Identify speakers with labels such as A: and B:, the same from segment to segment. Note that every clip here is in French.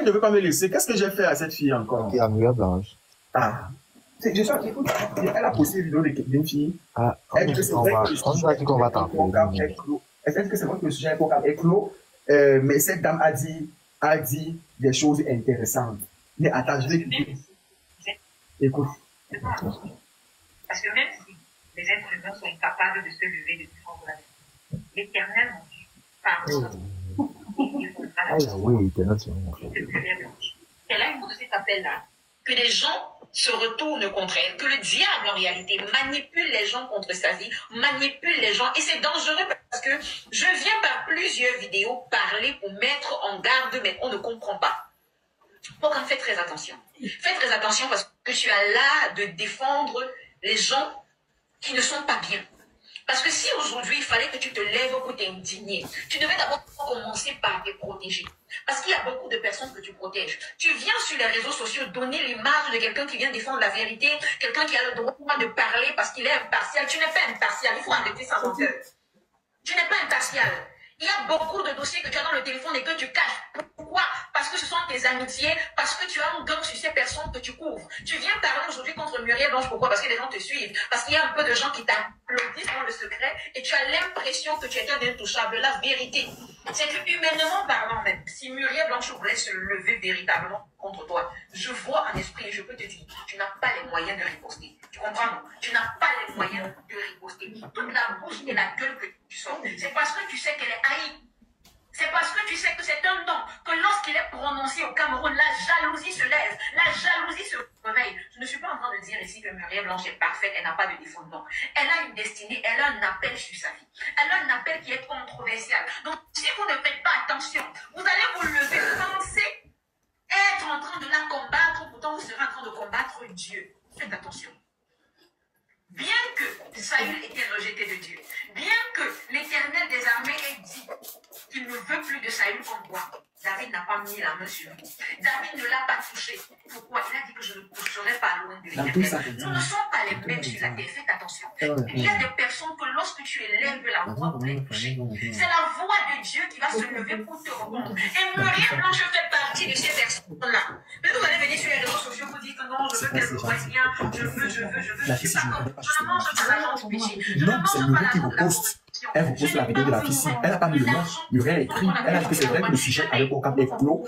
A: elle ne veut pas me laisser. Qu'est-ce que j'ai fait à cette fille encore?
B: Il y a Muriel Blanche.
A: Ah. Je suis écoute, elle a posté une vidéo d'une fille.
B: Ah,
A: Elle dit que c'est vrai que le sujet
B: qu'on va t'appeler.
A: est clos. Elle dit que c'est vrai que le sujet est clos, mais cette dame a dit des choses intéressantes. Mais attends, je vais écouter. Écoute.
C: Parce que même si les êtres humains sont incapables de se lever, de défendre la vie, l'Éternel, mon Dieu, pardonne.
B: Oui, t'es notre
C: C'est là de cet appel-là que les gens se retournent contre elle, que le diable en réalité manipule les gens contre sa vie, manipule les gens, et c'est dangereux parce que je viens par plusieurs vidéos parler pour mettre en garde, mais on ne comprend pas. Donc faites très attention. Faites très attention parce que tu as là de défendre les gens qui ne sont pas bien. Parce que si aujourd'hui, il fallait que tu te lèves pour t'indigner, tu devais d'abord commencer par te protéger. Parce qu'il y a beaucoup de personnes que tu protèges. Tu viens sur les réseaux sociaux donner l'image de quelqu'un qui vient défendre la vérité, quelqu'un qui a le droit de parler parce qu'il est impartial. Tu n'es pas impartial, il faut arrêter ça, menteur. Tu n'es pas impartial. Il y a beaucoup de dossiers que tu as dans le téléphone et que tu caches. Pourquoi? Parce que ce sont tes amitiés, parce que tu as un gang sur ces personnes que tu couvres. Tu viens parler aujourd'hui contre Muriel Blanche, pourquoi? Parce que les gens te suivent, parce qu'il y a un peu de gens qui t'applaudissent dans le secret et tu as l'impression que tu es un intouchable. La vérité, c'est que humainement parlant même, si Muriel Blanche voulait se lever véritablement contre toi, je vois en esprit et je peux te dire, tu n'as pas les moyens de riposter. Tu comprends, non? Tu n'as pas les moyens de riposter. Toute la bouche et la gueule que tu sors, c'est parce que tu sais qu'elle est haïe. C'est parce que tu sais que c'est un nom, que lorsqu'il est prononcé au Cameroun, la jalousie se lève, la jalousie se réveille. Je ne suis pas en train de dire ici que Muriel Blanche est parfaite, elle n'a pas de défendant. Elle a une destinée, elle a un appel sur sa vie. Elle a un appel qui est controversial. Donc, si vous ne faites pas attention, vous allez vous lever, penser être en train de la combattre, pourtant vous serez en train de combattre Dieu. Faites attention. Bien que Saül était rejeté de Dieu, bien que l'Éternel des armées ait dit qu'il ne veut plus de Saül comme roi, David n'a pas mis la main sur lui. David ne l'a pas touché. Pourquoi? Il a dit que je ne toucherai pas loin de l'Éternel. Nous ne sommes pas les mêmes sur la terre. Faites attention. Il y a des personnes que lorsque tu élèves la voix pour les toucher, c'est la voix de Dieu qui va se lever pour te répondre. Et Muriel Blanche fait partie de ces personnes-là. Mais vous allez venir sur les réseaux sociaux pour dire que non, je veux qu'elle me voie bien, je veux. Je ne suis pas comme. Je ne mange pas l'argent du péché. Je ne
A: Non, c'est
C: mange
A: Muriel
C: pas
A: qui
C: l'argent de la
A: reposte. Elle reposte la vidéo de la fille ici. Elle n'a pas mis le nom. Muriel écrit. Elle a dit que c'est vrai que le sujet avec Ocam est clos,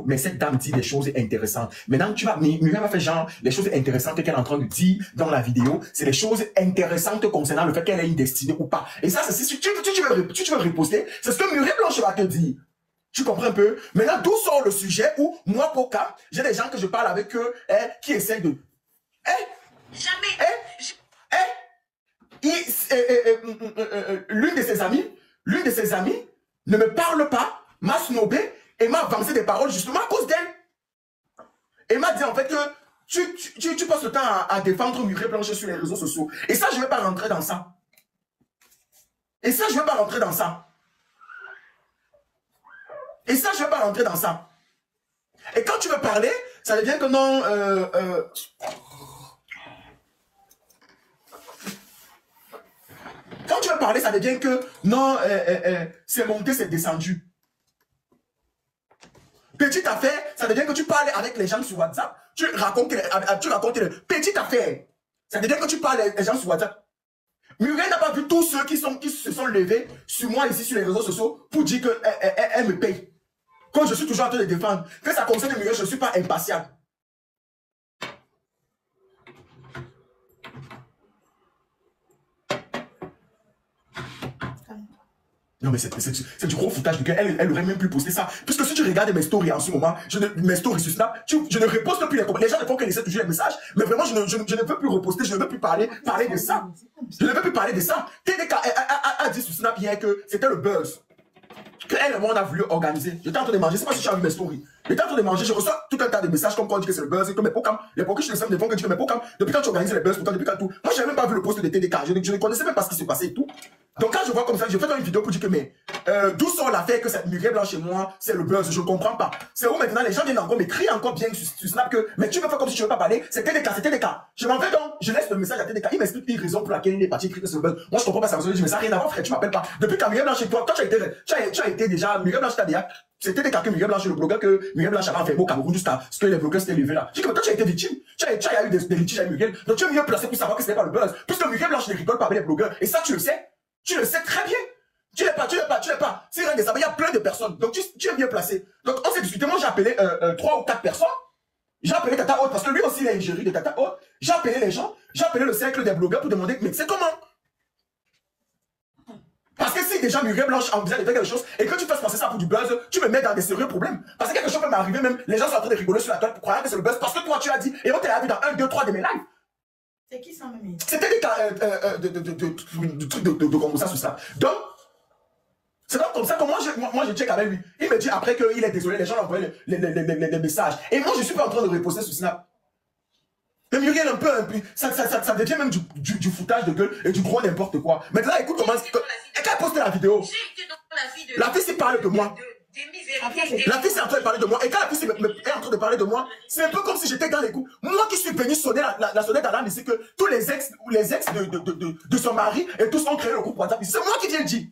A: mais cette dame dit des choses intéressantes. Maintenant, Muriel va faire genre, les choses intéressantes qu'elle est en train de dire dans la vidéo, c'est les choses intéressantes concernant le fait qu'elle ait une destinée ou pas. Et ça, c'est si tu veux riposter, c'est ce que Muriel Blanche va te dire. Tu comprends un peu? Maintenant, d'où sort le sujet où, moi, Poca, j'ai des gens que je parle avec eux, qui essayent de...
C: Jamais.
A: L'une de ses amies ne me parle pas, m'a snobé et m'a avancé des paroles justement à cause d'elle. Et m'a dit en fait que tu passes le temps à défendre Muriel Blanche sur les réseaux sociaux. Et ça, je ne vais pas rentrer dans ça. Et quand tu veux parler, ça devient que non... Quand tu veux parler, ça devient que non, c'est monté, c'est descendu. Petite affaire, ça devient que tu parles avec les gens sur WhatsApp. Tu racontes petite affaire. Ça devient que tu parles avec les gens sur WhatsApp. Muriel n'a pas vu tous ceux qui se sont levés sur moi ici sur les réseaux sociaux pour dire qu'elle me paye. Quand je suis toujours en train de défendre, que ça concerne Muriel, je ne suis pas impatient. Non mais c'est du gros foutage de gueule. Elle aurait même pu poster ça. Puisque si tu regardes mes stories en ce moment, mes stories sur Snap, je ne reposte plus les commentaires. Les gens ne font que laisser toujours les messages. Mais vraiment, je ne veux plus reposter, je ne veux plus parler de ça. Je ne veux plus parler de ça. TDK a dit sur Snap hier que c'était le buzz. Que elle et moi on a voulu organiser. J'étais en train de manger, je sais pas si tu as vu mes stories. J'étais en train de manger, je reçois tout un tas de messages comme quoi on dit que c'est le buzz et que mes Pocam, les Pocam, je ne sais pas que tu fais mes Pocam. Depuis quand tu organises les buzz, depuis quand tout. Moi, je n'avais même pas vu le post de TDK. Je ne connaissais même pas ce qui se passait et tout. Donc quand je vois comme ça, je fais une vidéo pour dire que mais d'où sort l'affaire que cette Muriel Blanche chez moi, c'est le buzz, je ne comprends pas. C'est où maintenant les gens viennent encore m'écrire encore bien sur Snap que mais tu veux faire comme si tu ne veux pas parler, c'était des cas, c'était des cas. Je m'en vais donc, je laisse le message à TDK, il m'explique une raison pour laquelle il est parti écrire que c'est le buzz. Moi je comprends pas sa raison, je dis mais ça n'a rien à voir frère, tu m'appelles pas. Depuis quand Muriel Blanche chez toi, quand tu as été déjà, Muriel Blanche t'a dit, c'était des cas que Muriel Blanche, le blogueur que Muriel Blanche avait fait au Cameroun jusqu'à ce que les blogueurs s'étaient levés là. Je dis que toi tu as été victime, tu as eu des litiges avec Muriel, donc tu es mieux placé pour savoir que ce n'est pas le buzz. Puisque Muriel Blanche ne rigole pas avec les blogueurs, et ça tu le sais. Tu le sais très bien. Tu l'es pas. C'est rien de ça. Mais il y a plein de personnes. Donc, tu es bien placé. Donc, on s'est discuté. Moi, j'ai appelé 3 ou 4 personnes. J'ai appelé Tata Haute parce que lui aussi, il a une gérie de Tata Haute. J'ai appelé les gens. J'ai appelé le cercle des blogueurs pour demander, mais c'est comment? Parce que si déjà Muriel Blanche envisage de faire quelque chose et que tu fasses passer ça pour du buzz, tu me mets dans des sérieux problèmes. Parce que quelque chose peut m'arriver même. Les gens sont en train de rigoler sur la toile pour croire que c'est le buzz parce que toi, tu as dit. Et on t'a vu dans 1, 2, 3 de mes lives.
B: C'est qui ça, Mimi?
A: C'était des cas de trucs de comme ça sur ça. Donc, c'est donc comme ça que moi je check avec lui. Il me dit après qu'il est désolé, les gens lui envoient les messages. Et moi, je suis pas en train de reposter sur Snap. Mais Muriel, un peu, ça devient même du foutage de gueule et du gros n'importe quoi. Maintenant, écoute comment... Et quand elle poste la vidéo, la fille s'y parle de moi. La fille est en train de parler de moi. Et quand la fille est en train de parler de moi, c'est un peu comme si j'étais dans les coups. Moi qui suis venu sonner la sonnette d'alarme ici, que tous les ex de son mari et tous ont créé le groupe WhatsApp. C'est moi qui viens le dire.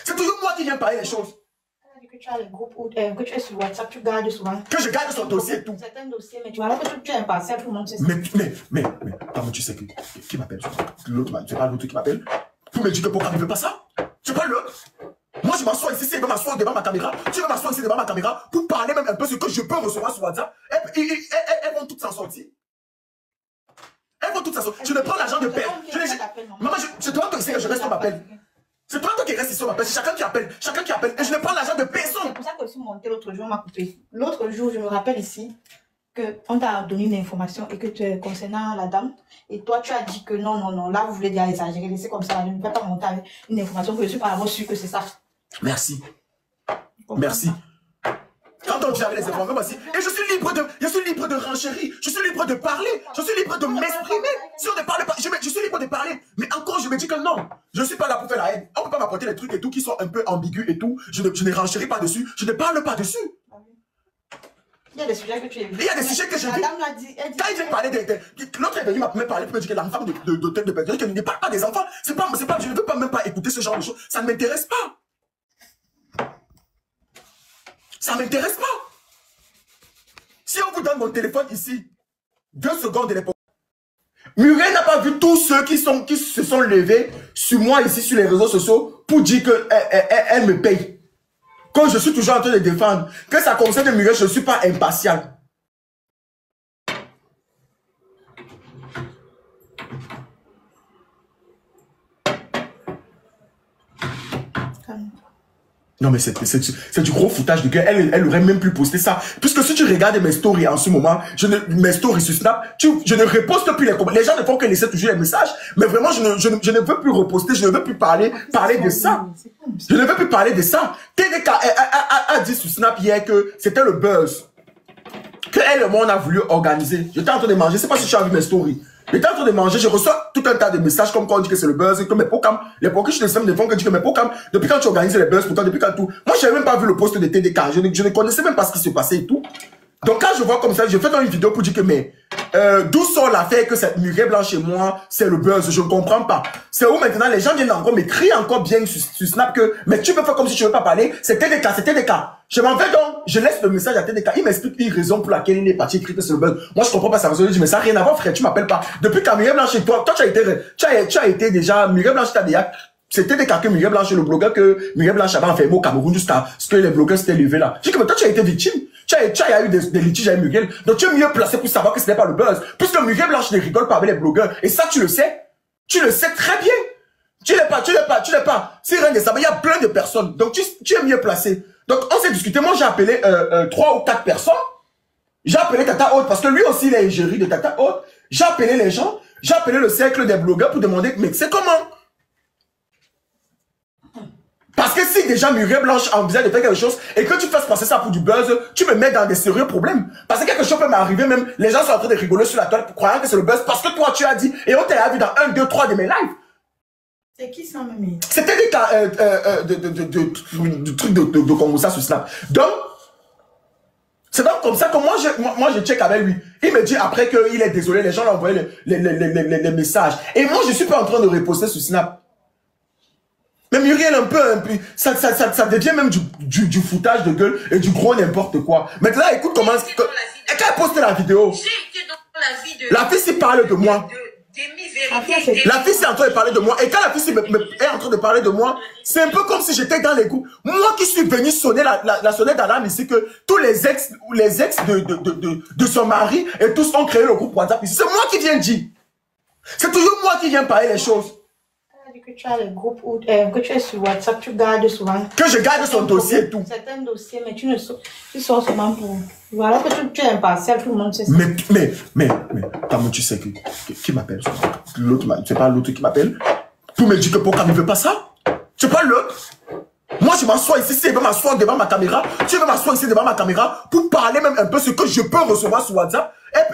A: C'est toujours moi qui viens parler les choses.
B: Que tu as les groupes que tu es sur WhatsApp, tu gardes souvent.
A: Que je garde son dossier et tout.
B: Certains dossiers, mais tu vois là que tu es impartial, tout le monde sait ça.
A: Mais, comment tu sais qui m'appelle? L'autre, c'est pas l'autre qui m'appelle. Pour me dire que pourquoi il ne veut pas ça? C'est pas l'autre. Moi, je m'assois ici, si elle veut m'asseoir devant ma caméra, tu veux m'asseoir ici devant ma caméra pour parler même un peu ce que je peux recevoir sur WhatsApp. Elles vont toutes s'en sortir. Elles vont toutes s'en sortir. Je ne prends l'argent de paix. Maman, je dois te dire que je reste sur ma peine. C'est pas toi qui reste ici sur ma peine, c'est chacun qui appelle. Et je ne prends l'argent de personne.
B: C'est pour ça que je suis montée l'autre jour, on m'a coupé. L'autre jour, je me rappelle ici qu'on t'a donné une information et que tu es concernant la dame. Et toi, tu as dit que non, là, vous voulez déjà exagérer, laissez comme ça. Je ne peux pas monter avec une information que je suis pas vraiment sûre que c'est ça.
A: Merci. Merci. Quand on dit avec les informations, voici. Et je suis libre de renchérir, je suis libre de parler, je suis libre de m'exprimer. Si on ne parle pas, je suis libre de parler. Mais encore, je me dis que non, je ne suis pas là pour faire la haine. On ne peut pas m'apporter des trucs et tout qui sont un peu ambigus et tout. Je ne renchéris pas dessus, je ne parle pas dessus.
B: Il y a des sujets que tu évites.
A: Il y a des sujets que j'ai vus. Quand il vient parler l'autre est venu me parler pour me dire que l'enfant de personne, qu'il ne parle pas des enfants. Je ne veux pas même pas écouter ce genre de choses. Ça ne m'intéresse pas. Ça ne m'intéresse pas. Si on vous donne mon téléphone ici, 2 secondes de l'époque. Muriel n'a pas vu tous ceux qui se sont levés sur moi ici sur les réseaux sociaux pour dire qu'elle me paye. Quand je suis toujours en train de défendre, que ça concerne Muriel, je ne suis pas impartial. Non mais c'est du gros foutage de gueule. Elle aurait même pu poster ça. Puisque si tu regardes mes stories en ce moment, mes stories sur Snap, je ne reposte plus les commentaires. Les gens ne font que laisser toujours les messages. Mais vraiment, je ne veux plus reposter. Je ne veux plus parler de ça. Je ne veux plus parler de ça. TDK a dit sur Snap hier que c'était le buzz. Que elle et moi on a voulu organiser. J'étais en train de manger. Je ne sais pas si tu as vu mes stories. J'étais en train de manger, je reçois tout un tas de messages comme quand on dit que c'est le buzz, que mes Pocam, les Pocam, je ne font que dire que mes Pocam, depuis quand tu organises les buzz, pourtant, depuis quand tout. Moi, je n'avais même pas vu le post de TDK, je ne connaissais même pas ce qui se passait et tout. Donc, quand je vois comme ça, je fais dans une vidéo pour dire que, mais, d'où sort l'affaire que cette Muriel Blanche chez moi, c'est le buzz, je ne comprends pas. C'est où maintenant les gens viennent encore m'écrire encore bien sur Snap que, mais tu peux faire comme si tu ne veux pas parler, c'est TDK, c'est TDK. Je m'en vais donc, je laisse le message à TDK, il m'explique une raison pour laquelle il est parti écrire que c'est le buzz. Moi, je comprends pas sa raison, je dis, mais ça n'a rien à voir, frère, tu m'appelles pas. Depuis quand Muriel Blanche chez toi, tu as été déjà, Muriel Blanche t'a dit, c'était des cas que Muriel Blanche, le blogueur que Muriel Blanche avait enfermé au Cameroun jusqu'à ce que les blogueurs s'étaient levés là. Je dis que mais toi tu as été victime. Tu as eu des litiges avec Muriel. Donc tu es mieux placé pour savoir que ce n'est pas le buzz. Puisque Muriel Blanche ne rigole pas avec les blogueurs. Et ça tu le sais. Tu le sais très bien. Tu n'es pas. C'est rien de ça. Mais il y a plein de personnes. Donc tu es mieux placé. Donc on s'est discuté. Moi j'ai appelé 3 ou 4 personnes. J'ai appelé Tata Haute parce que lui aussi il est égérie de Tata Haute. J'ai appelé les gens. J'ai appelé le cercle des blogueurs pour demander mais c'est comment? Parce que si déjà Muriel Blanche envisage de faire quelque chose et que tu fasses passer ça pour du buzz, tu me mets dans des sérieux problèmes. Parce que quelque chose peut m'arriver même, les gens sont en train de rigoler sur la toile pour croire que c'est le buzz parce que toi tu as dit, et on t'a vu dans 1, 2, 3 de mes lives.
B: C'est qui ça, Mimi?
A: C'était des cas de trucs de Congossa sur Snap. Donc, c'est donc comme ça que moi je check avec lui. Il me dit après qu'il est désolé, les gens lui ont envoyé les messages. Et moi, je suis pas en train de reposter sur Snap. Mais Muriel, un peu, ça devient même du foutage de gueule et du gros n'importe quoi. Maintenant, écoute comment... Et quand elle poste la vidéo,
C: J'ai été dans la vie de...
A: la fille s'y parle de moi. La fille c'est en train de parler de moi. Et quand la fille est en train de parler de moi, c'est un peu comme si j'étais dans les groupes. Moi qui suis venu sonner la sonnette d'alarme ici, que tous les ex de son mari et tous ont créé le groupe WhatsApp ici. C'est moi qui viens dire. C'est toujours moi qui viens parler les choses.
B: Que tu as le groupe ou que tu es sur WhatsApp, tu gardes souvent.
A: Que je garde son dossier et tout.
B: Certains dossiers, mais tu sors seulement pour. Voilà que tu es impartial, tout le monde sait ça.
A: Mais, comment tu sais qui m'appelle? C'est pas l'autre qui m'appelle. Pour me dire que pourquoi il ne veut pas ça? C'est pas l'autre. Moi, je m'assois ici, si elle veut m'asseoir devant ma caméra, tu veux m'asseoir ici devant ma caméra pour parler même un peu ce que je peux recevoir sur WhatsApp.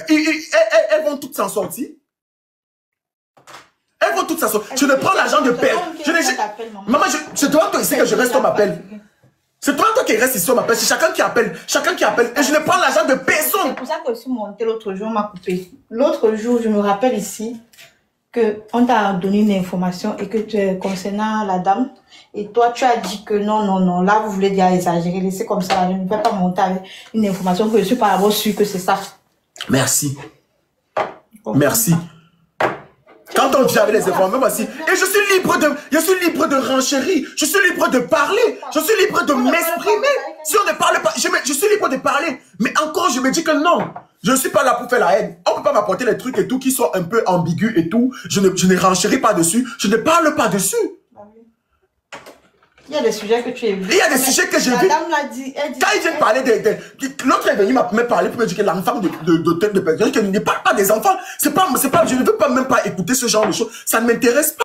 A: Elles vont toutes s'en sortir. Elles vont toutes s'asseoir. Je ne prends l'argent de père. Maman, c'est toi ici que je reste, on m'appelle. C'est toi qui reste ici, on m'appelle. C'est chacun qui appelle. Et je ne prends l'argent de personne.
B: C'est pour ça que je suis montée l'autre jour, on m'a coupé. L'autre jour, je me rappelle ici qu'on t'a donné une information et que concernant la dame, et toi, tu as dit que non, là, vous voulez déjà exagérer, laissez comme ça, je ne peux pas monter avec une information que je suis pas d'abord sûre que c'est ça.
A: Merci. Merci. Quand on vient avec les informations, voici. Et je suis libre de renchérir. Je suis libre de parler. Je suis libre de m'exprimer. Si on ne parle pas, je suis libre de parler. Mais encore, je me dis que non. Je ne suis pas là pour faire la haine. On ne peut pas m'apporter les trucs et tout qui sont un peu ambigus et tout. Je ne renchéris pas dessus. Je ne parle pas dessus.
B: Il y a des sujets que tu évites.
A: Il y a des sujets que j'ai vus.
B: La dame l'a dit.
A: Quand il vient parler l'autre est venu me parler pour me dire que l'enfant de tête de personne, qu'il ne parle pas des enfants. C'est pas, je ne veux pas même pas écouter ce genre de choses. Ça ne m'intéresse pas.